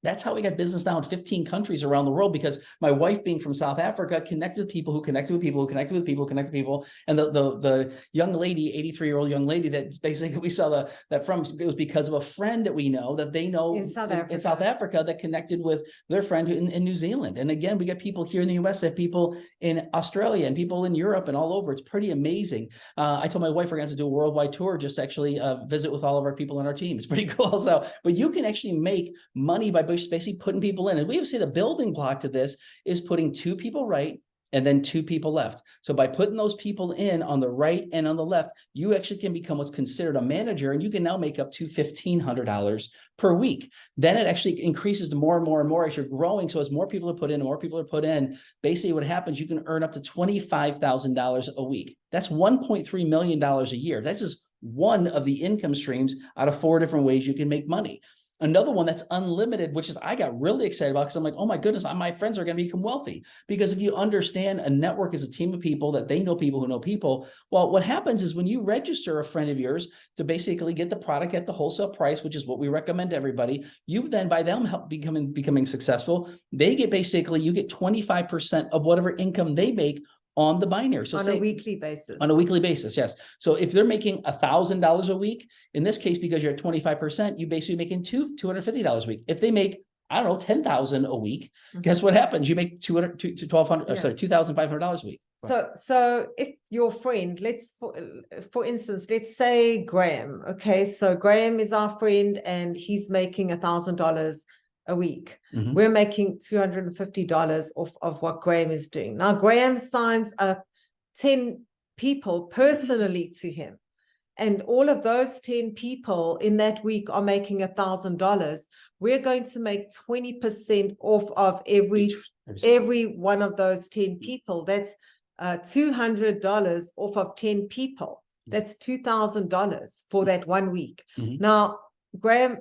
B: That's how we got business now in 15 countries around the world, because my wife, being from South Africa, connected with people who connected with people who connected with people who connected with people. And the young lady, 83-year-old young lady that basically we saw that from, it was because of a friend that we know that they know
A: In South
B: Africa that connected with their friend in New Zealand. And again, we get people here in the US, have people in Australia and people in Europe and all over. It's pretty amazing. I told my wife we're going to do a worldwide tour just to actually visit with all of our people on our team. It's pretty cool. So, but you can actually make money by basically putting people in. And we would say the building block to this is putting 2 people right and then 2 people left. So by putting those people in on the right and on the left, you actually can become what's considered a manager, and you can now make up to $1,500 per week. Then it actually increases to more and more and more as you're growing. So as more people are put in, more people are put in, basically what happens, you can earn up to $25,000 a week. That's $1.3 million a year. That's just one of the income streams out of 4 different ways you can make money. Another one that's unlimited, which is I got really excited about, because I'm like, oh my goodness, my friends are going to become wealthy. Because if you understand a network is a team of people that they know people who know people, well, what happens is when you register a friend of yours to basically get the product at the wholesale price, which is what we recommend to everybody, you then, by them help becoming successful, they get basically, you get 25% of whatever income they make on the binary. So
A: on a weekly basis.
B: On a weekly basis, yes. So if they're making $1,000 a week, in this case, because you're at 25%, you basically making $250 a week. If they make, I don't know, 10,000 a week, guess what happens? You make $2,500 a week.
A: So if your friend, for instance, let's say Graham. Okay, so Graham is our friend and he's making $1,000 a week.
B: Mhm.
A: We're making $250 off of what Graham is doing. Now, Graham signs up 10 people personally to him, and all of those 10 people in that week are making $1,000. We're going to make 20% off of every one of those 10 people. That's $200 off of 10 people. That's $2,000 for that 1 week.
B: Mhm.
A: Now, Graham,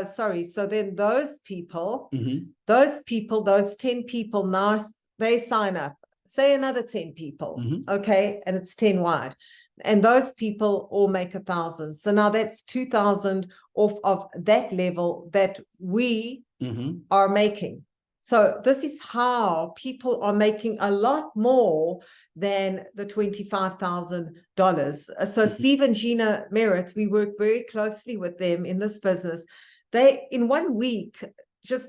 A: sorry. So then those people,
B: Mhm.
A: those 10 people now, they sign up, say another 10 people,
B: Mhm.
A: okay, and it's 10 wide. And those people all make 1,000. So now that's 2,000 off of that level that we
B: Mhm.
A: are making. So this is how people are making a lot more than the $25,000. So
B: Mhm.
A: Steve and Gina Merritt, we work very closely with them in this business. They, in 1 week,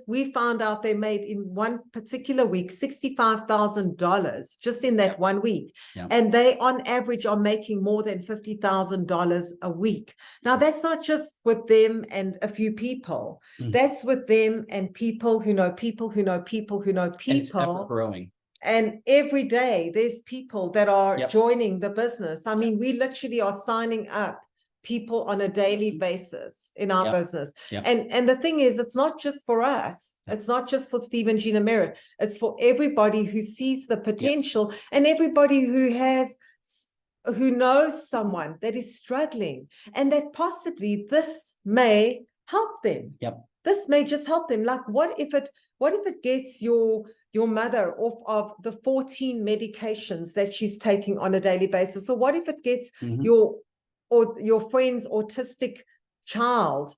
A: we found out they made in one particular week $65,000 just in that 1 week.
B: Yeah.
A: And they on average are making more than $50,000 a week. Now that's not just with them and a few people.
B: Mhm.
A: That's with them and people who know people who know people who know
B: And it's ever
A: people.
B: growing.
A: And every day there's people that are
B: Yep.
A: joining the business. I mean, we literally are signing up people on a daily basis in our
B: Yep.
A: business.
B: Yep.
A: And the thing is, it's not just for us. It's not just for Steve and Gina Merritt. It's for everybody who sees the potential and everybody who knows someone that is struggling and that possibly this may help them.
B: Yep.
A: This may just help them. Like, what if it gets your mother off of the 14 medications that she's taking on a daily basis? Or what if it gets
B: Mhm.
A: your friend's autistic child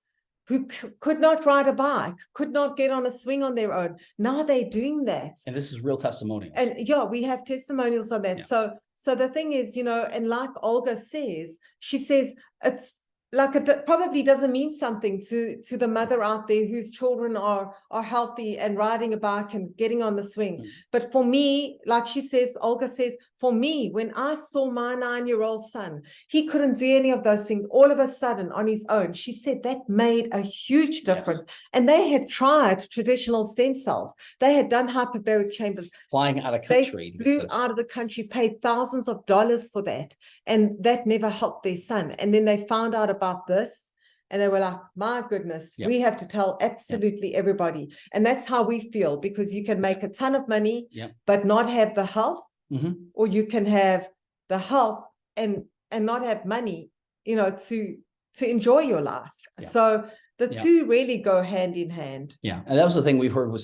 A: who could not ride a bike, could not get on a swing on their own? Now they're doing that.
B: And this is real testimonials.
A: And yeah, we have testimonials on that.
B: Yeah.
A: So the thing is, and like Olga says, she says it's like it probably doesn't mean something to the mother out there whose children are healthy and riding a bike and getting on the swing.
B: Mm.
A: But for me, like she says, Olga says, for me, when I saw my 9-year-old son, he couldn't do any of those things all of a sudden on his own. She said that made a huge difference.
B: Yes.
A: And they had tried traditional stem cells. They had done hyperbaric chambers.
B: Flying out of
A: They
B: country.
A: flew out of the country, paid thousands of dollars for that, and that never helped their son. And then they found out about this, and they were like, my goodness,
B: Yeah.
A: we have to tell absolutely everybody. And that's how we feel, because you can make a ton of money,
B: Yeah.
A: but not have the health,
B: Mhm.
A: or you can have the health and not have money, to enjoy your life.
B: Yeah.
A: So the
B: Yeah.
A: two really go hand in hand.
B: Yeah. And that was the thing we've heard with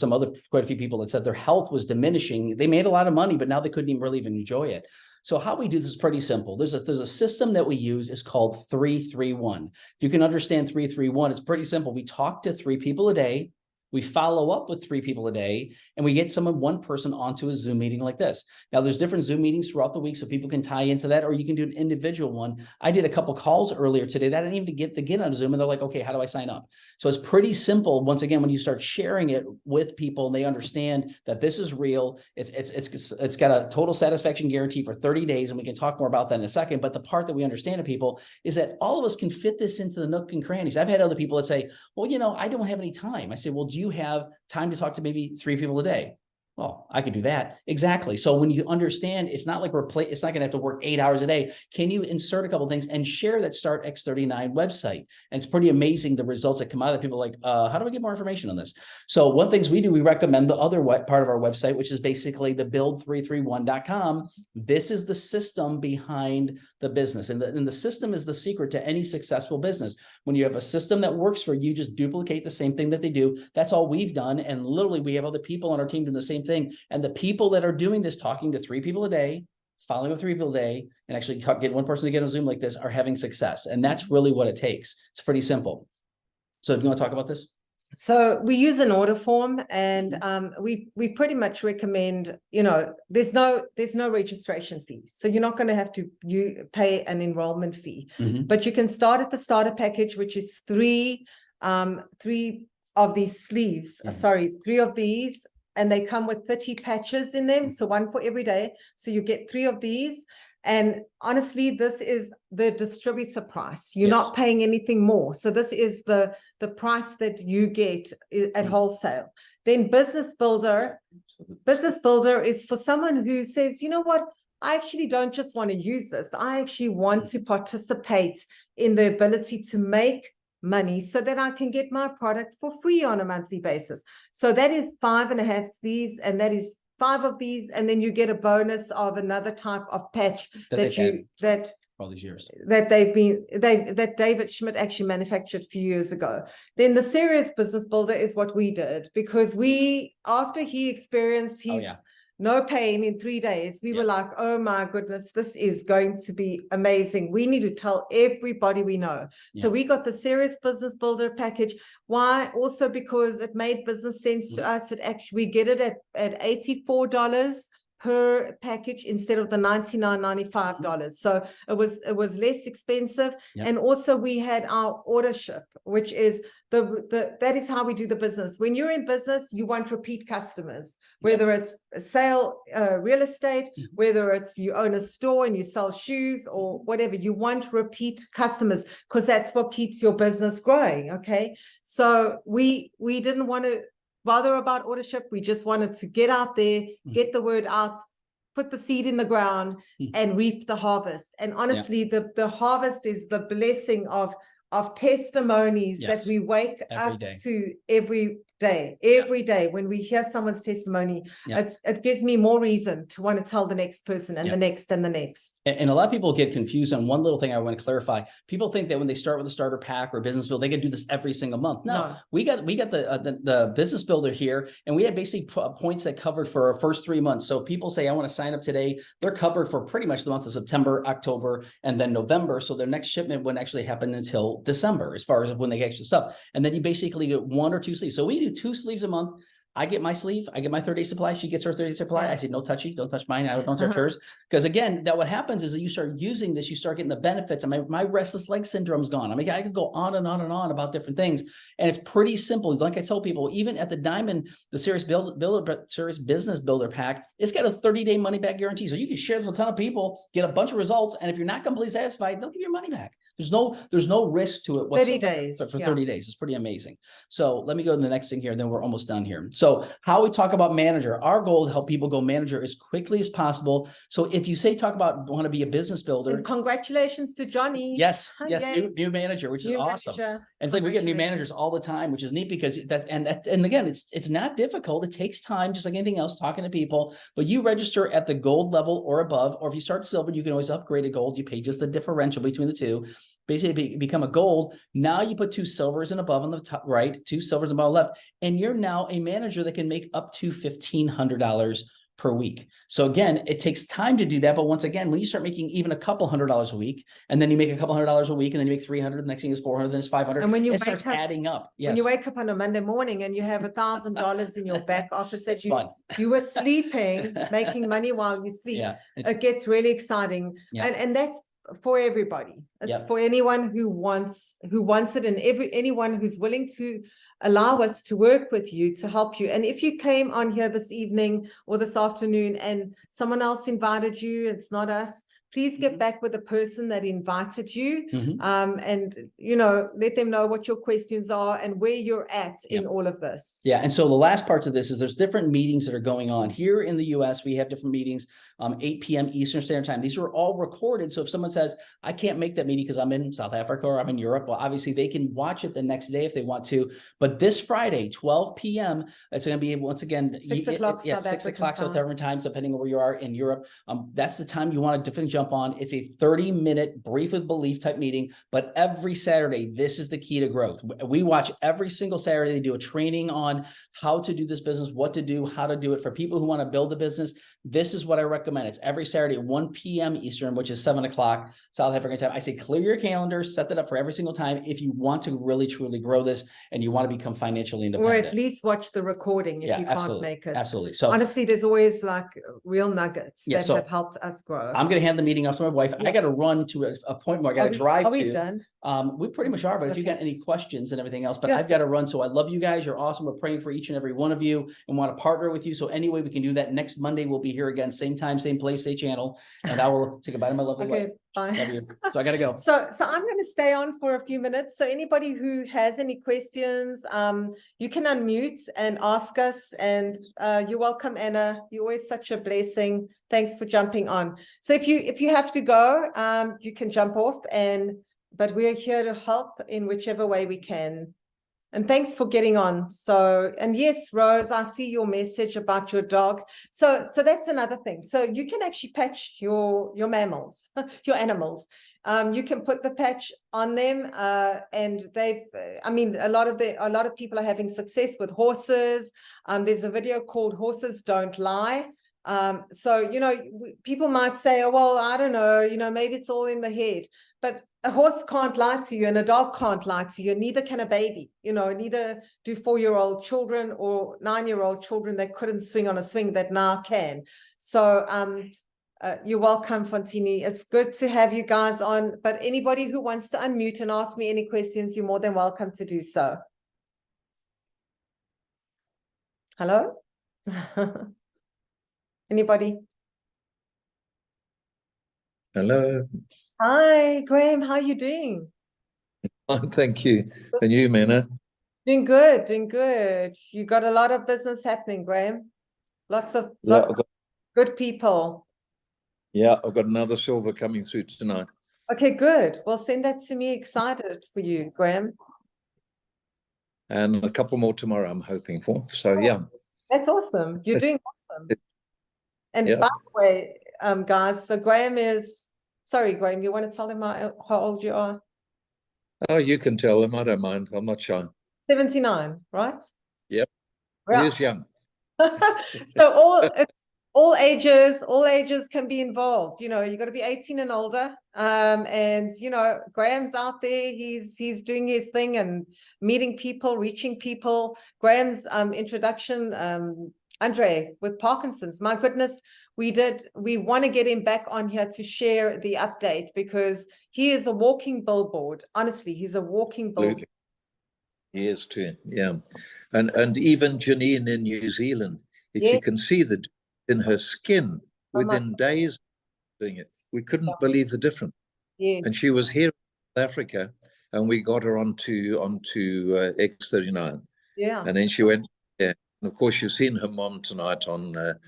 B: quite a few people that said their health was diminishing. They made a lot of money, but now they couldn't even enjoy it. So how we do this is pretty simple. There's a system that we use. It's called 3-3-1. If you can understand 3-3-1, it's pretty simple. We talk to 3 people a day. We follow up with 3 people a day, and we get one person onto a Zoom meeting like this. Now, there's different Zoom meetings throughout the week, so people can tie into that, or you can do an individual one. I did a couple calls earlier today that I didn't even get on Zoom, and they're like, okay, how do I sign up? So it's pretty simple. Once again, when you start sharing it with people and they understand that this is real, it's got a total satisfaction guarantee for 30 days, and we can talk more about that in a second. But the part that we understand to people is that all of us can fit this into the nook and crannies. I've had other people that say, well, I don't have any time. I say, well, do you have time to talk to maybe 3 people a day? Well, I could do that. Exactly. So when you understand, it's not like it's not going to have to work 8 hours a day. Can you insert a couple of things and share that Start X39 website? And it's pretty amazing the results that come out of people like, how do I get more information on this? So one things we do, we recommend the other part of our website, which is basically the build331.com. This is the system behind the business. And the system is the secret to any successful business. When you have a system that works for you, just duplicate the same thing that they do. That's all we've done. And literally we have other people on our team doing the same thing. And the people that are doing this, talking to 3 people a day, following up 3 people a day, and actually get one person to get on Zoom like this, are having success. And that's really what it takes. It's pretty simple. So do you want to talk about this?
A: So we use an order form, and we pretty much recommend, there's no registration fee. So you're not going to have to pay an enrollment fee, but you can start at the starter package, which is 3 of these sleeves. 3 of these, and they come with 30 patches in them. So 1 for every day. So you get 3 of these. And honestly, this is the distributor price. You're not paying anything more. So this is the price that you get at wholesale. Then Business Builder is for someone who says, you know what, I actually don't just want to use this. I actually want to participate in the ability to make money so that I can get my product for free on a monthly basis. So that is 5.5 sleeves, and that is 5 of these, and then you get a bonus of another type of patch that
B: all these years.
A: that that David Schmidt actually manufactured a few years ago. Then the serious business builder is what we did, because after he experienced his no pain in 3 days, we were like, oh my goodness, this is going to be amazing. We need to tell everybody we know. So we got the serious business builder package. Why? Also because it made business sense to us. It actually, we get it at $84 per package instead of the $99.95. So it was less expensive. And also we had our order ship, which is that is how we do the business. When you're in business, you want repeat customers, whether it's a sale, real estate, whether it's you own a store and you sell shoes or whatever, you want repeat customers, because that's what keeps your business growing. Okay. So we didn't want to bother about order ship. We just wanted to get out there, get the word out, put the seed in the ground and reap the harvest. And honestly, the harvest is the blessing of testimonies that we wake up to every day. When we hear someone's testimony, it gives me more reason to want to tell the next person and the next and the next.
B: And a lot of people get confused on one little thing I want to clarify. People think that when they start with a starter pack or business build, they can do this every single month. No. We got the business builder here, and we had basically points that covered for our first 3 months. So if people say, I want to sign up today, they're covered for pretty much the months of September, October, and then November. So their next shipment wouldn't actually happen until December, as far as when they get extra stuff. And then you basically get 1 or 2 sleeves. So we do 2 sleeves a month. I get my sleeve, I get my 30-day supply, she gets her 30-day supply. I say, no touchy, don't touch mine, I don't touch hers. Because again, that what happens is that you start using this, you start getting the benefits. And my restless leg syndrome's gone. I mean, I could go on and on and on about different things. And it's pretty simple. Like I told people, even at the Diamond, the Serious Business Builder Pack, it's got a 30-day money back guarantee. So you can share this with a ton of people, get a bunch of results. And if you're not completely satisfied, they'll give you your money back. There's no risk to it whatsoever.
A: 30 days.
B: For 30 days. It's pretty amazing. So let me go to the next thing here, and then we're almost done here. So how we talk about manager, our goal is to help people go manager as quickly as possible. So if you want to be a business builder.
A: And congratulations to Johnny.
B: Yes, new manager, which is awesome. And it's like we get new managers all the time, which is neat, because and again, it's not difficult. It takes time, just like anything else, talking to people. But you register at the gold level or above, or if you start silver, you can always upgrade to gold. You pay just the differential between the two. Basically become a gold. Now you put 2 silvers and above on the top right, 2 silvers and above left, and you're now a manager that can make up to $1,500 per week. So again, it takes time to do that. But once again, when you start making even a couple $100 a week, and then you make a couple $100 a week, and then you make 300, the next thing is 400, then it's 500.
A: And when you
B: start adding up,
A: when you wake up on a Monday morning and you have $1,000 in your back office that you were sleeping, making money while you sleep, it gets really exciting. And that's for everybody. It's for anyone who wants it, and anyone who's willing to allow us to work with you, to help you. And if you came on here this evening or this afternoon and someone else invited you, it's not us, please get back with the person that invited you, and let them know what your questions are and where you're at in all of this.
B: And so the last part of this is there's different meetings that are going on here in the US. We have different meetings, 8 p.m. Eastern Standard Time. These are all recorded. So if someone says, I can't make that meeting because I'm in South Africa or I'm in Europe, well, obviously they can watch it the next day if they want to. But this Friday, 12 p.m., it's going to be, once again,
A: 6 o'clock,
B: 6 o'clock South African time, depending on where you are in Europe. That's the time you want to definitely jump on. It's a 30-minute brief with belief type meeting, but every Saturday, this is the key to growth. We watch every single Saturday. They do a training on how to do this business, what to do, how to do it. For people who want to build a business, this is what I recommend. It's every Saturday at 1 p.m. Eastern, which is 7 o'clock South African time. I say clear your calendar, set that up for every single time if you want to really, truly grow this and you want to become financially independent.
A: Or at least watch the recording if you can't make it.
B: Absolutely. So
A: honestly, there's always like real nuggets that have helped us grow.
B: I'm going to hand the meeting off to my wife. I got to run to a point where I got to drive to.
A: Are we done?
B: We pretty much are, but if you got any questions and everything else, but I've got to run. So I love you guys. You're awesome. We're praying for each and every one of you and want to partner with you. So any way we can do that, next Monday, we'll be here again, same time, same place, same channel. And I will say goodbye to my lovely wife.
A: Bye.
B: Love you. So I got to go.
A: So I'm going to stay on for a few minutes. So anybody who has any questions, you can unmute and ask us. And you're welcome, Anna. You're always such a blessing. Thanks for jumping on. So if you have to go, you can jump off, but we're here to help in whichever way we can. And thanks for getting on. So, and yes, Rose, I see your message about your dog. So that's another thing. So you can actually patch your mammals, your animals. You can put the patch on them, and I mean, a lot of people are having success with horses. There's a video called "Horses Don't Lie." So, people might say, oh, well, I don't know, maybe it's all in the head, but a horse can't lie to you and a dog can't lie to you, and neither can a baby, neither do 4-year-old children or 9-year-old children that couldn't swing on a swing that now can. So, you're welcome, Fontini. It's good to have you guys on, but anybody who wants to unmute and ask me any questions, you're more than welcome to do so. Hello? Anybody?
G: Hello.
A: Hi, Graham. How are you doing?
G: Thank you. And you, Mena?
A: Doing good, doing good. You got a lot of business happening, Graham. Lots of good people.
G: Yeah, I've got another silver coming through tonight.
A: Okay, good. Well, send that to me. Excited for you, Graham.
G: And a couple more tomorrow, I'm hoping for. So, yeah.
A: That's awesome. You're doing awesome. And
G: Yeah.
A: by the way, guys, so Graham sorry, Graham, you want to tell them how old you are?
G: Oh, you can tell them. I don't mind. I'm not shy.
A: 79, right?
G: Yep.
A: Right.
G: He is young.
A: So all ages can be involved. You got to be 18 and older. And Graham's out there. He's doing his thing and meeting people, reaching people. Graham's introduction, Andre with Parkinson's. My goodness, we want to get him back on here to share the update, because he is a walking billboard. Honestly, he's a walking billboard.
G: He is too. Yeah. And even Janine in New Zealand, if
A: Yeah.
G: you can see the in her skin within days of doing it, we couldn't believe the difference.
A: Yes.
G: And she was here in South Africa, and we got her onto X39.
A: Yeah.
G: And then she went there. And of course, you've seen her mom tonight on the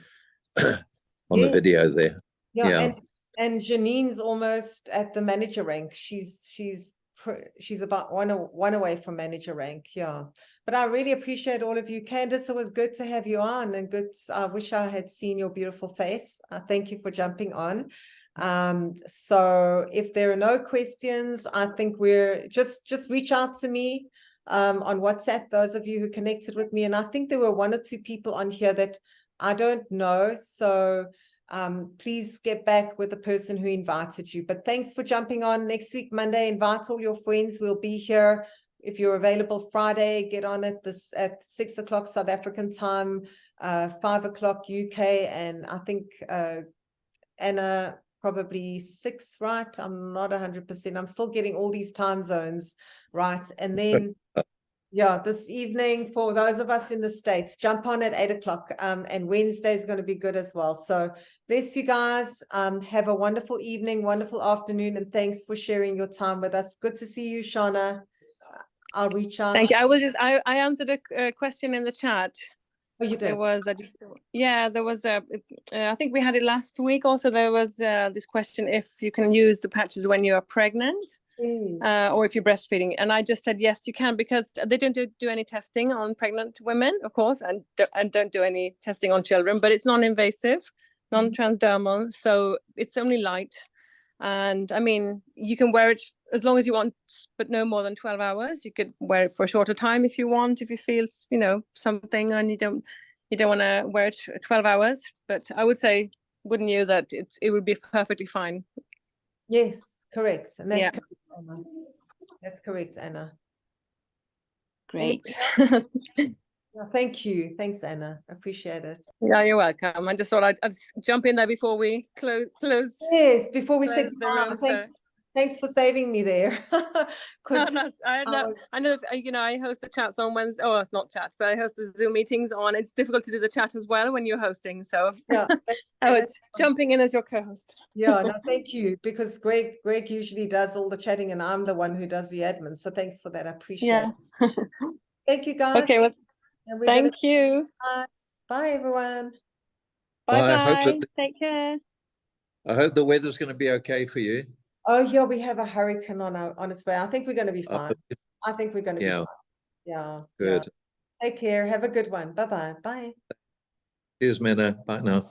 G: video there.
A: Yeah. And Janine's almost at the manager rank. She's about one away from manager rank. Yeah. But I really appreciate all of you. Candace, it was good to have you on, and I wish I had seen your beautiful face. Thank you for jumping on. So if there are no questions, I think we're just reach out to me on WhatsApp, those of you who connected with me. And I think there were 1 or 2 people on here that I don't know. So please get back with the person who invited you. But thanks for jumping on. Next week, Monday, invite all your friends. We'll be here. If you're available Friday, get on at 6 o'clock South African time, 5 o'clock UK, and I think Anna probably 6, right? I'm not 100%. I'm still getting all these time zones right. And then yeah, this evening, for those of us in the States, jump on at 8 o'clock. And Wednesday is going to be good as well. So bless you guys. Have a wonderful evening, wonderful afternoon, and thanks for sharing your time with us. Good to see you, Shauna. I'll reach out.
H: Thank you. I answered a question in the chat.
A: Oh, you did?
H: There was there was I think we had it last week also. There was this question if you can use the patches when you are pregnant. Or if you're breastfeeding, and I just said yes, you can, because they don't do any testing on pregnant women, of course, and don't do any testing on children, but it's non-invasive, non-transdermal, so it's only light. And I mean, you can wear it as long as you want, but no more than 12 hours. You could wear it for a shorter time if you want, if you feel something and you don't want to wear it 12 hours. But I would say, wouldn't you, that it would be perfectly fine?
A: Yes, correct. And that's correct, Anna. That's correct, Anna.
H: Great.
A: Well, thank you. Thanks, Anna. Appreciate it.
H: Yeah, you're welcome. I just thought I'd jump in there before we close.
A: Yes, before we say
H: the room.
A: Thanks for saving me there.
H: I know, I host the chats on Wednesday. Oh, it's not chats, but I host the Zoom meetings on. It's difficult to do the chat as well when you're hosting. So
A: yeah,
H: I was jumping in as your co-host.
A: Yeah, no, thank you, because Greg usually does all the chatting and I'm the one who does the admin. So thanks for that. I appreciate it. Thank you, guys.
H: Okay, well, thank you.
A: Bye, everyone.
H: Bye. Take care.
G: I hope the weather's going to be okay for you.
A: Oh, yeah, we have a hurricane on its way. I think we're going to be fine. I think we're going to be fine. Yeah.
G: Good.
A: Take care. Have a good one. Bye-bye. Bye.
G: Cheers, Minna. Bye now.